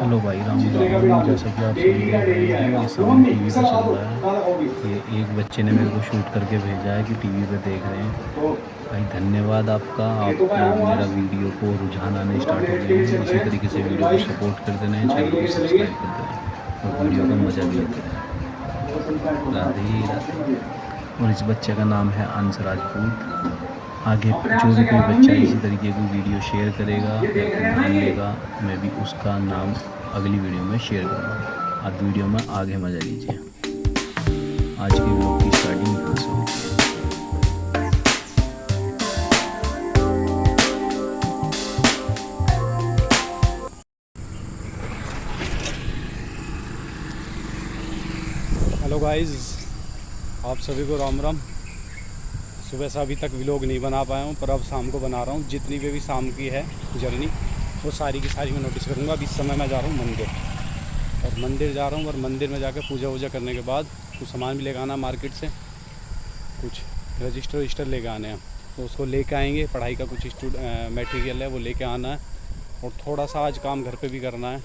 Hello भाई, राम राम। जैसा कि आप सभी देख रहे हैं, ये साउंड टीवी पे चल रहा है। ये एक बच्चे ने मेरे को शूट करके भेजा है कि टीवी पे देख रहे हैं। भाई धन्यवाद आपका। आप मेरा वीडियो को रुझान आने स्टार्ट हो गए हैं। इसी तरीके से वीडियो को सपोर्ट करते रहें, चैनल को सब्सक्राइब करते रहें और वीडियो का मज़ा भी लेते रहें। राधे राधे। और इस बच्चे का नाम है अंश राजपूत। आगे जो भी कोई बच्चा इसी तरीके की वीडियो शेयर करेगा या फिर नाम लेगा, मैं भी उसका नाम अगली वीडियो में शेयर करूँगा। आप वीडियो में आगे मज़ा लीजिए। आज की व्लॉग की स्टार्टिंग यहाँ से होती है। हेलो गाइस, आप सभी को राम राम। सुबह से अभी तक व्लॉग नहीं बना पाया हूँ, पर अब शाम को बना रहा हूँ। जितनी भी शाम की है जर्नी, वो सारी की सारी मैं नोटिस करूँगा। अभी इस समय मैं जा रहा हूँ मंदिर, और मंदिर जा रहा हूँ। और मंदिर में जाकर पूजा वूजा करने के बाद कुछ सामान भी लेकर आना मार्केट से, कुछ रजिस्टर लेके आने हैं, तो उसको लेके आएंगे। पढ़ाई का कुछ मटेरियल है वो लेके आना है। और थोड़ा सा आज काम घर पे भी करना है।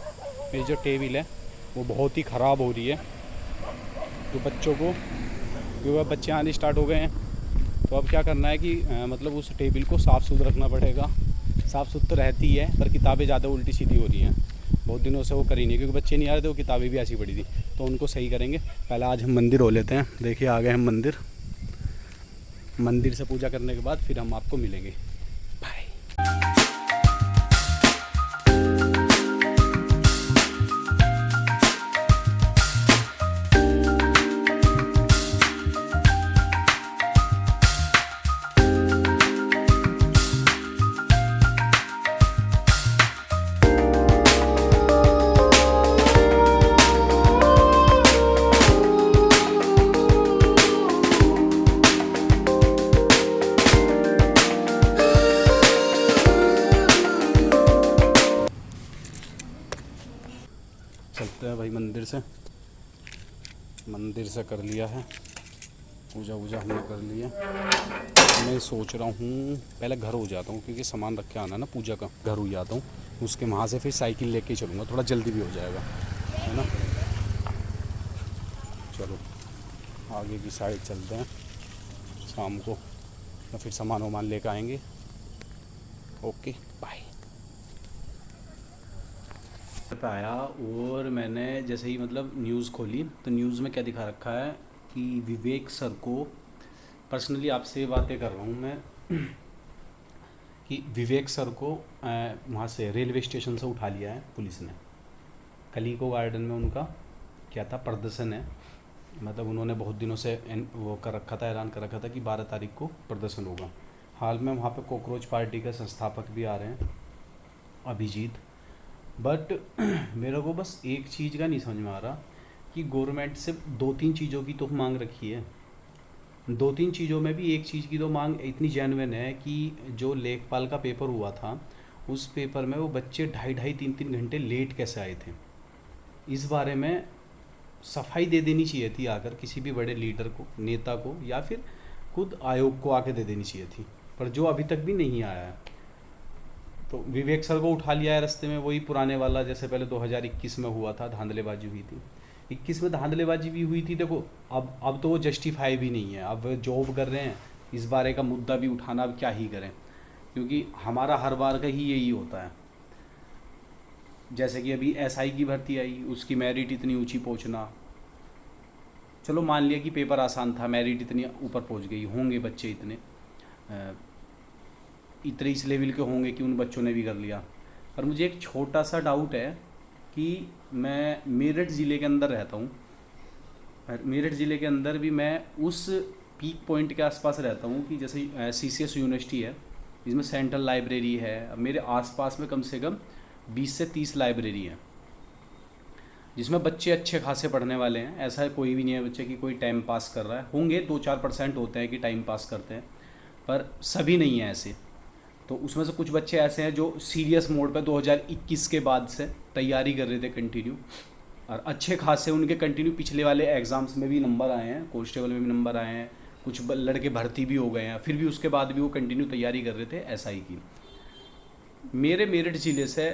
मेरी जो टेबल है वो बहुत ही ख़राब हो रही है, तो बच्चों को, क्योंकि बच्चे आने स्टार्ट हो गए हैं, तो अब क्या करना है कि मतलब उस टेबल को साफ़ सुथरा रखना पड़ेगा। साफ़ सुथरा रहती है, पर किताबें ज़्यादा उल्टी सीधी हो रही हैं। बहुत दिनों से वो करी नहीं, क्योंकि बच्चे नहीं आ रहे थे, वो किताबें भी ऐसी पड़ी थी, तो उनको सही करेंगे। पहले आज हम मंदिर हो लेते हैं। देखिए आ गए हम मंदिर। मंदिर से पूजा करने के बाद फिर हम आपको मिलेंगे। बाय। चलते हैं भाई मंदिर से कर लिया है पूजा वूजा, हमने कर लिया। मैं सोच रहा हूँ पहले घर हो जाता हूँ, क्योंकि सामान रख के आना ना पूजा का। घर हो जाता हूँ, उसके वहाँ से फिर साइकिल लेके ही चलूँगा, थोड़ा जल्दी भी हो जाएगा, है ना। चलो आगे की साइड चलते हैं। शाम को या फिर सामान वामान लेकर आएंगे। Okay bye. पे आया और मैंने जैसे ही मतलब न्यूज़ खोली, तो न्यूज़ में क्या दिखा रखा है कि विवेक सर को, पर्सनली आपसे बातें कर रहा हूँ मैं, कि विवेक सर को वहाँ से रेलवे स्टेशन से उठा लिया है पुलिस ने। कलीको गार्डन में उनका क्या था, प्रदर्शन है। मतलब उन्होंने बहुत दिनों से वो कर रखा था, ऐलान कर रखा था कि 12 तारीख को प्रदर्शन होगा। हाल में वहाँ पे कॉकरोच पार्टी के संस्थापक भी आ रहे हैं, अभिजीत। बट मेरे को बस एक चीज़ का नहीं समझ में आ रहा कि गवर्नमेंट से 2-3 चीज़ों की तो मांग रखी है। 2-3 चीज़ों में भी एक चीज़ की तो मांग इतनी जेन्युइन है कि जो लेखपाल का पेपर हुआ था, उस पेपर में वो बच्चे 2.5-3 घंटे लेट कैसे आए थे, इस बारे में सफाई दे देनी चाहिए थी। आकर किसी भी बड़े लीडर को, नेता को, या फिर खुद आयोग को आके दे देनी चाहिए थी, पर जो अभी तक भी नहीं आया है। तो विवेक सर को उठा लिया है रास्ते में, वही पुराने वाला जैसे पहले 2021 में हुआ था, धांधलेबाजी हुई थी। 21 में धांधलेबाजी भी हुई थी। देखो अब तो वो जस्टिफाई भी नहीं है। अब जॉब कर रहे हैं, इस बारे का मुद्दा भी उठाना अब क्या ही करें, क्योंकि हमारा हर बार का ही यही होता है। जैसे कि अभी एसआई की भर्ती आई, उसकी मेरिट इतनी ऊंची पहुंचना, चलो मान लिया कि पेपर आसान था, मेरिट इतनी ऊपर पहुंच गई, होंगे बच्चे इतने इस लेवल के होंगे कि उन बच्चों ने भी कर लिया। पर मुझे एक छोटा सा डाउट है कि मैं मेरठ ज़िले के अंदर रहता हूँ, मेरठ ज़िले के अंदर भी मैं उस पीक पॉइंट के आसपास रहता हूँ कि जैसे सीसीएस यूनिवर्सिटी है, इसमें सेंट्रल लाइब्रेरी है। अब मेरे आसपास में कम से कम 20 से 30 लाइब्रेरी हैं, जिसमें बच्चे अच्छे खासे पढ़ने वाले हैं। ऐसा कोई भी नहीं है बच्चे की कोई टाइम पास कर रहा है। होंगे 2-4% होते हैं कि टाइम पास करते हैं, पर सभी नहीं हैं ऐसे। तो उसमें से कुछ बच्चे ऐसे हैं जो सीरियस मोड पे 2021 के बाद से तैयारी कर रहे थे कंटिन्यू, और अच्छे खासे उनके कंटिन्यू पिछले वाले एग्ज़ाम्स में भी नंबर आए हैं, कांस्टेबल में भी नंबर आए हैं, कुछ लड़के भर्ती भी हो गए हैं, फिर भी उसके बाद भी वो कंटिन्यू तैयारी कर रहे थे एसआई की। मेरे मेरठ ज़िले से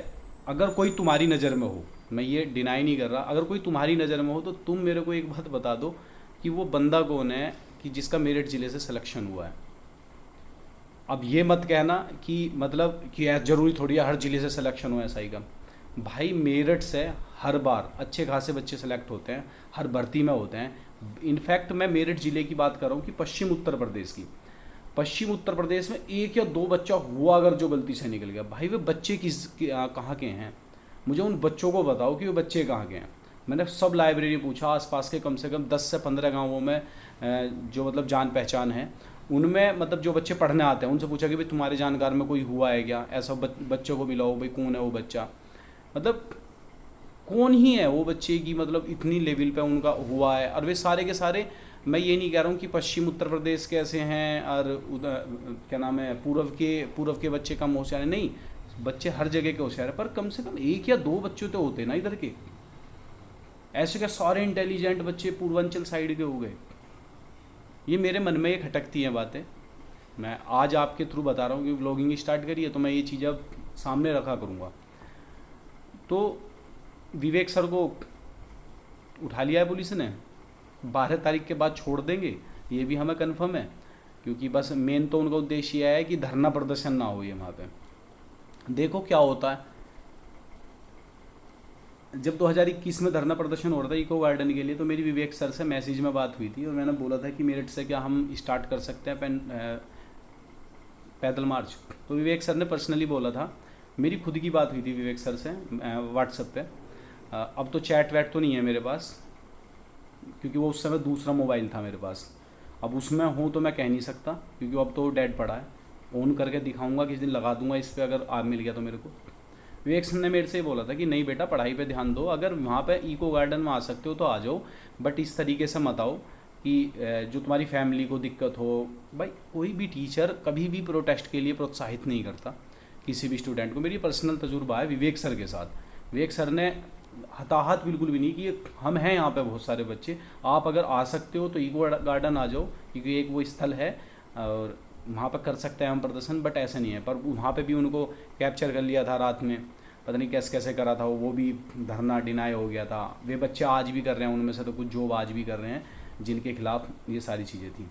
अगर कोई तुम्हारी नज़र में हो मैं ये डिनाई नहीं कर रहा। अगर कोई तुम्हारी नज़र में हो तो तुम मेरे को एक बात बता दो कि वो बंदा कौन है कि जिसका मेरठ ज़िले से सिलेक्शन हुआ है। अब ये मत कहना कि मतलब कि ज़रूरी थोड़ी है हर ज़िले से सिलेक्शन हो SI का। भाई मेरठ से हर बार अच्छे खासे बच्चे सेलेक्ट होते हैं, हर भर्ती में होते हैं। इनफैक्ट मैं मेरठ ज़िले की बात कर रहा हूँ कि पश्चिम उत्तर प्रदेश की। पश्चिम उत्तर प्रदेश में 1 या 2 बच्चा हुआ अगर जो गलती से निकल गया, भाई वे बच्चे कहाँ के हैं? मुझे उन बच्चों को बताओ कि वे बच्चे कहाँ के हैं। मैंने सब लाइब्रेरी पूछा, आसपास के कम से कम 10 से 15 गांवों में जो मतलब जान पहचान है उनमें, मतलब जो बच्चे पढ़ने आते हैं उनसे पूछा कि भाई तुम्हारे जानकार में कोई हुआ है क्या, ऐसा बच्चों को मिलाओ, भाई कौन है वो बच्चा, मतलब कौन ही है वो बच्चे की मतलब इतनी लेवल पे उनका हुआ है। और वे सारे के सारे, मैं ये नहीं कह रहा हूँ कि पश्चिम उत्तर प्रदेश के ऐसे हैं और क्या नाम है पूर्व के बच्चे कम होशियार हैं, नहीं, बच्चे हर जगह के होशियार हैं, पर कम से कम 1 या 2 बच्चे तो होते ना इधर के। ऐसे क्या सारे इंटेलिजेंट बच्चे पूर्वांचल साइड के हो गए? ये मेरे मन में ये खटकती हैं बातें। मैं आज आपके थ्रू बता रहा हूँ कि व्लॉगिंग स्टार्ट करिए तो मैं ये चीज़ अब सामने रखा करूँगा। तो विवेक सर को उठा लिया है पुलिस ने, 12 तारीख के बाद छोड़ देंगे ये भी हमें कंफर्म है, क्योंकि बस मेन तो उनका उद्देश्य यह है कि धरना प्रदर्शन ना हो ये वहाँ पे। देखो क्या होता है। जब 2021 में धरना प्रदर्शन हो रहा था इको गार्डन के लिए, तो मेरी विवेक सर से मैसेज में बात हुई थी और मैंने बोला था कि मेरठ से क्या हम स्टार्ट कर सकते हैं पैदल मार्च। तो विवेक सर ने पर्सनली बोला था, मेरी खुद की बात हुई थी विवेक सर से व्हाट्सएप पे। अब तो चैट वैट तो नहीं है मेरे पास, क्योंकि वो उस समय दूसरा मोबाइल था मेरे पास। अब उसमें हूँ तो मैं कह नहीं सकता, क्योंकि अब तो डेड पड़ा है। ऑन करके दिखाऊंगा, किसी दिन लगा दूंगा इस पर, अगर आप मिल गया तो मेरे को। विवेक सर ने मेरे से बोला था कि नहीं बेटा पढ़ाई पे ध्यान दो, अगर वहाँ पे इको गार्डन में आ सकते हो तो आ जाओ, बट इस तरीके से मत आओ कि जो तुम्हारी फैमिली को दिक्कत हो। भाई कोई भी टीचर कभी भी प्रोटेस्ट के लिए प्रोत्साहित नहीं करता किसी भी स्टूडेंट को। मेरी पर्सनल तजुर्बा है विवेक सर के साथ। विवेक सर ने हताहत बिल्कुल भी नहीं कि हम हैं यहाँ पे बहुत सारे बच्चे, आप अगर आ सकते हो तो इको गार्डन आ जाओ, क्योंकि एक वो स्थल है और वहाँ पर कर सकते हैं हम प्रदर्शन। बट ऐसा नहीं है, पर वहाँ पे भी उनको कैप्चर कर लिया था रात में, पता नहीं कैसे कैसे करा था, वो भी धरना डिनाई हो गया था। वे बच्चे आज भी कर रहे हैं, उनमें से तो कुछ जॉब आज भी कर रहे हैं जिनके खिलाफ ये सारी चीज़ें थी।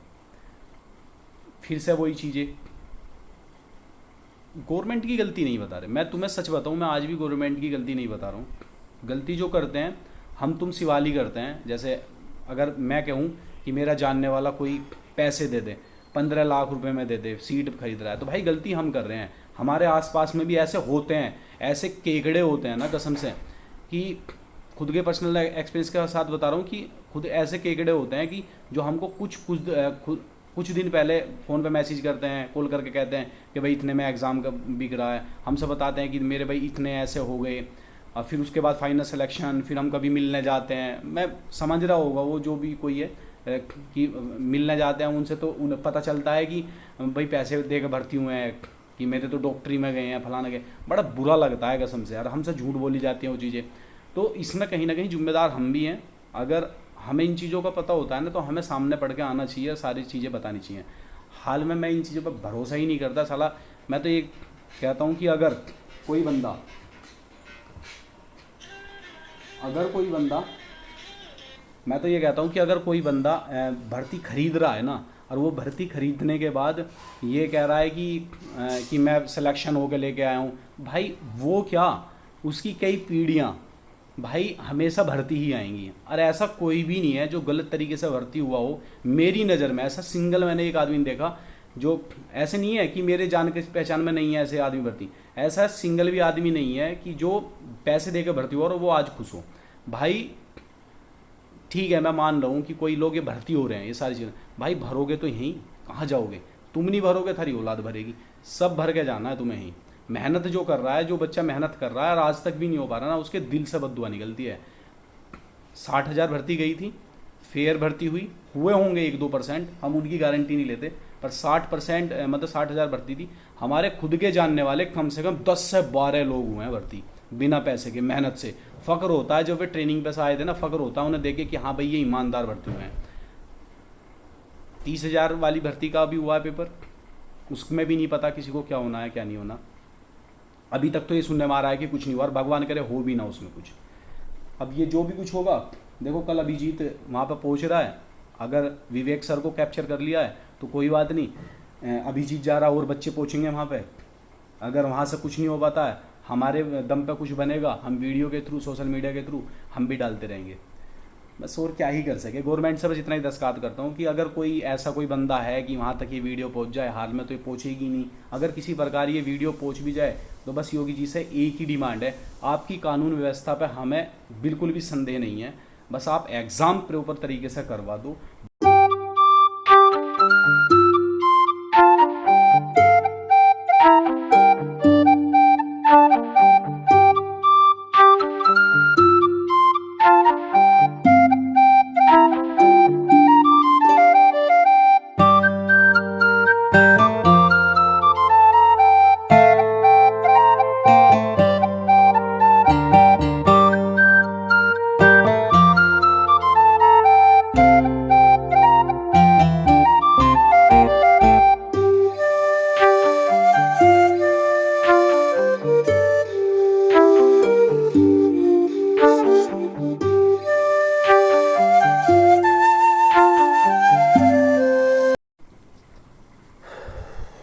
फिर से वही चीज़ें, गवर्नमेंट की गलती नहीं बता रहे, मैं तुम्हें सच बताऊँ, मैं आज भी गवर्नमेंट की गलती नहीं बता रहा हूँ। गलती जो करते हैं हम तुम सिवाली करते हैं। जैसे अगर मैं कहूँ कि मेरा जानने वाला कोई पैसे दे दे, 15 लाख रुपए में दे दे, सीट खरीद रहा है, तो भाई गलती हम कर रहे हैं। हमारे आसपास में भी ऐसे होते हैं, ऐसे केकड़े होते हैं ना कसम से, कि खुद के पर्सनल एक्सपीरियंस के साथ बता रहा हूँ कि खुद ऐसे केकड़े होते हैं कि जो हमको कुछ दिन पहले फ़ोन पे मैसेज करते हैं, कॉल करके कहते हैं कि भाई इतने में एग्ज़ाम का बिक रहा है, हमसे बताते हैं कि मेरे भाई इतने ऐसे हो गए, और फिर उसके बाद फाइनल सिलेक्शन, फिर हम कभी मिलने जाते हैं। मैं समझ रहा होगा वो जो भी कोई है कि मिलने जाते हैं उनसे, तो उन्हें पता चलता है कि भाई पैसे दे के भर्ती हुए हैं, कि मेरे तो डॉक्टरी में गए हैं, फलाना गए। बड़ा बुरा लगता है कसम से यार, हमसे झूठ बोली जाती हैं वो चीज़ें। तो इसमें कहीं ना कहीं जिम्मेदार हम भी हैं। अगर हमें इन चीज़ों का पता होता है ना, तो हमें सामने पढ़ के आना चाहिए, सारी चीज़ें बतानी चाहिए। हाल में मैं इन चीज़ों पर भरोसा ही नहीं करता साला। मैं तो ये कहता हूँ कि अगर कोई बंदा मैं तो ये कहता हूँ कि अगर कोई बंदा भर्ती खरीद रहा है ना, और वो भर्ती खरीदने के बाद ये कह रहा है कि मैं सिलेक्शन होकर लेके आया हूँ, भाई वो क्या, उसकी कई पीढ़ियाँ भाई हमेशा भर्ती ही आएंगी। और ऐसा कोई भी नहीं है जो गलत तरीके से भर्ती हुआ हो मेरी नज़र में। ऐसा सिंगल मैंने एक आदमी देखा जो, ऐसे नहीं है कि मेरे जान के पहचान में नहीं है ऐसे आदमी भर्ती, ऐसा सिंगल भी आदमी नहीं है कि जो पैसे दे के भर्ती हुआ और वो आज खुश हो। भाई ठीक है, मैं मान रहा हूँ कि कोई लोग ये भर्ती हो रहे हैं, ये सारी चीज़ें, भाई भरोगे तो यहीं, कहाँ जाओगे? तुम नहीं भरोगे, थारी औलाद भरेगी। सब भर के जाना है तुम्हें ही। मेहनत जो कर रहा है, जो बच्चा मेहनत कर रहा है और आज तक भी नहीं हो पा रहा ना, उसके दिल से बद्दुआ निकलती है। 60,000 भर्ती गई थी, फेयर भर्ती हुए होंगे 1-2%, हम उनकी गारंटी नहीं लेते, पर 60% मतलब 60,000 भर्ती थी। हमारे खुद के जानने वाले कम से कम 10 से 12 लोग हुए हैं भर्ती, बिना पैसे के, मेहनत से। फ़ख्र होता है जब वे ट्रेनिंग पे से आए थे ना, फ़ख्र होता है उन्हें देखे कि हाँ भाई ये ईमानदार भर्ती हुए हैं। 30,000 वाली भर्ती का भी हुआ है पेपर, उसमें भी नहीं पता किसी को क्या होना है क्या नहीं होना। अभी तक तो ये सुनने में आ रहा है कि कुछ नहीं हुआ, और भगवान करे हो भी ना उसमें कुछ। अब ये जो भी कुछ होगा, देखो कल अभिजीत वहाँ पर पहुँच रहा है, अगर विवेक सर को कैप्चर कर लिया है तो कोई बात नहीं, अभिजीत जा रहा है और बच्चे पहुँचेंगे वहाँ पे। अगर वहाँ से कुछ नहीं हो पाता है, हमारे दम पे कुछ बनेगा, हम वीडियो के थ्रू, सोशल मीडिया के थ्रू हम भी डालते रहेंगे। बस और क्या ही कर सके। गवर्नमेंट से बस इतना ही दरख्वास्त करता हूँ कि अगर कोई ऐसा कोई बंदा है कि वहाँ तक ये वीडियो पहुँच जाए, हाल में तो ये पहुँचेगी नहीं, अगर किसी प्रकार ये वीडियो पहुँच भी जाए तो बस योगी जी से एक ही डिमांड है, आपकी कानून व्यवस्था पे हमें बिल्कुल भी संदेह नहीं है, बस आप एग्ज़ाम प्रॉपर तरीके से करवा दो।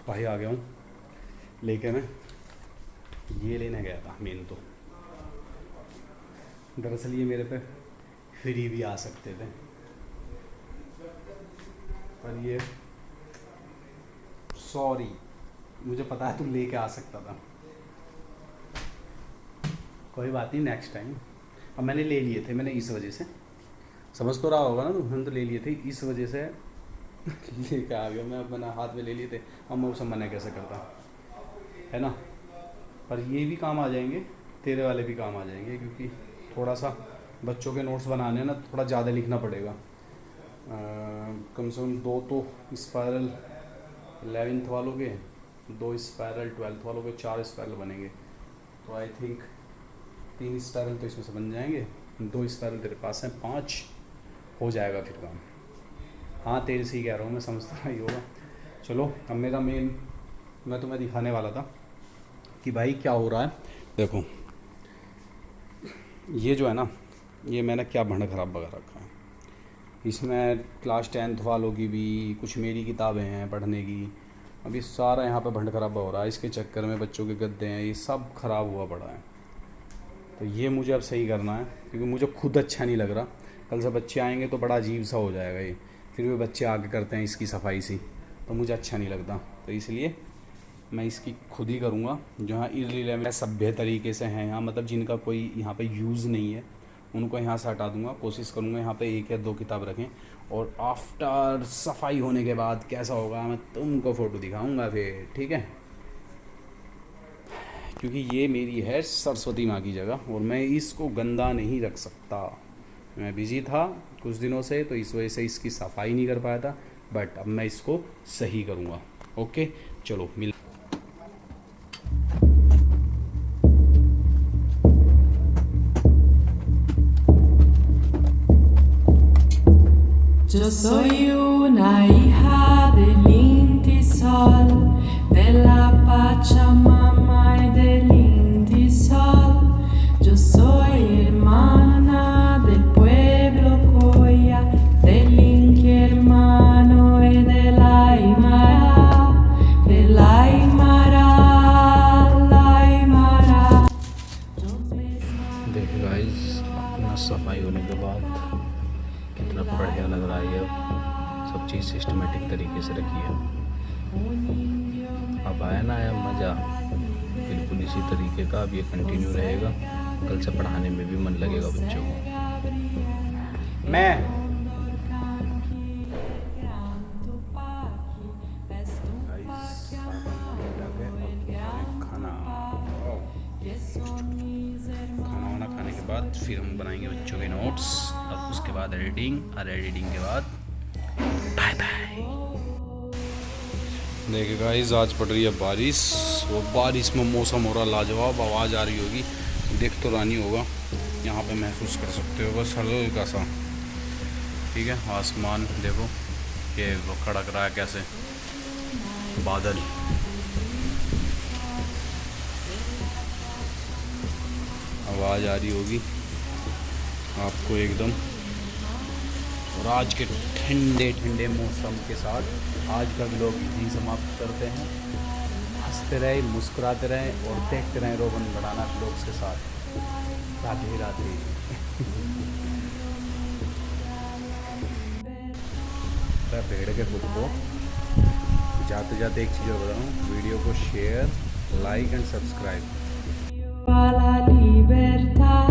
भाई आ गया हूँ लेके, मैं ये लेने गया था मेन तो, दरअसल ये मेरे पे फ्री भी आ सकते थे, पर ये सॉरी, मुझे पता है तुम लेके आ सकता था, कोई बात नहीं, नेक्स्ट टाइम। अब मैंने ले लिए थे, मैंने इस वजह से, समझ तो रहा होगा ना, तो मैंने तो ले लिए थे इस वजह से लेके आ गया मैं, अपना हाथ में ले लिए थे, अब मैं उसे मना कैसे करता, है ना। पर ये भी काम आ जाएंगे, तेरे वाले भी काम आ जाएंगे, क्योंकि थोड़ा सा बच्चों के नोट्स बनाने ना, थोड़ा ज़्यादा लिखना पड़ेगा, कम से कम 2 तो स्पायरल 11th वालों के, 2 स्पायरल 12th वालों के, 4 स्पायरल बनेंगे, तो आई थिंक 3 स्पायरल तो इसमें से बन जाएंगे, 2 स्पायरल तेरे पास हैं, 5 हो जाएगा फिर काम। हाँ तेरे से ही कह रहा हूँ मैं, समझता ही होगा। चलो अब मेरा मेन, मैं तुम्हें दिखाने वाला था कि भाई क्या हो रहा है। देखो ये जो है ना, ये मैंने क्या भंड खराब बगा रखा है, इसमें क्लास 10th वालों की भी, कुछ मेरी किताबें हैं पढ़ने की, अभी सारा यहाँ पे भंड खराब हो रहा है, इसके चक्कर में बच्चों के गद्दे हैं, ये सब खराब हुआ पड़ा है। तो ये मुझे अब सही करना है, क्योंकि मुझे खुद अच्छा नहीं लग रहा, कल से बच्चे आएंगे तो बड़ा अजीब सा हो जाएगा ये, फिर भी बच्चे आगे करते हैं इसकी सफाई सी, तो मुझे अच्छा नहीं लगता, तो इसलिए मैं इसकी खुद ही करूँगा। जहाँ इर्रिलेवेंट सभ्य तरीके से हैं यहाँ, मतलब जिनका कोई यहाँ पे यूज़ नहीं है, उनको यहाँ से हटा दूँगा, कोशिश करूँगा यहाँ पे 1 या 2 किताब रखें, और आफ्टर सफाई होने के बाद कैसा होगा मैं तुमको फ़ोटो दिखाऊँगा फिर, ठीक है। क्योंकि ये मेरी है सरस्वती माँ की जगह, और मैं इसको गंदा नहीं रख सकता। मैं बिज़ी था कुछ दिनों से, तो इस वजह से इसकी सफाई नहीं कर पाया था, बट अब मैं इसको सही करूँगा। ओके चलो मिल। Yo soy una hija del Inti Sol, de la Pachamama y del Inti Sol. Yo soy hermana del pueblo Coya, del Inti hermano y del Aymara, del Aymara, Aymara. देखिए guys, अपना सफाई होने के बाद कितना बढ़िया लग रहा है, अब सब चीज़ सिस्टमेटिक तरीके से रखी है। अब आया ना आया मज़ा, बिल्कुल इसी तरीके का अब ये कंटिन्यू रहेगा, कल से पढ़ाने में भी मन लगेगा बच्चों को। मैं खाना वाना खाने के बाद फिर हम बनाएंगे बच्चों के नोट्स, और उसके बाद एडिटिंग, और एडिटिंग के बाद बाय बाय। देखिए गाइस, आज पड़ रही है बारिश, वो बारिश में मौसम हो रहा लाजवाब, आवाज़ आ रही होगी, देख तो रानी होगा, यहाँ पे महसूस कर सकते हो बस हल्का सा, ठीक है। आसमान देखो ये वो कड़क रहा है कैसे, बादल, आवाज़ आ रही होगी, आपको एकदम। और आज के ठंडे ठंडे मौसम के साथ आज का व्लॉग यहीं समाप्त करते हैं। हंसते रहे, मुस्कुराते रहें और देखते रहें रोगन बढ़ाना व्लॉग्स के साथ। राधे राधे। भेड़ के खुद को जाते जाते एक चीज़ और बताऊँ, वीडियो को share, like and subscribe. alla libertà.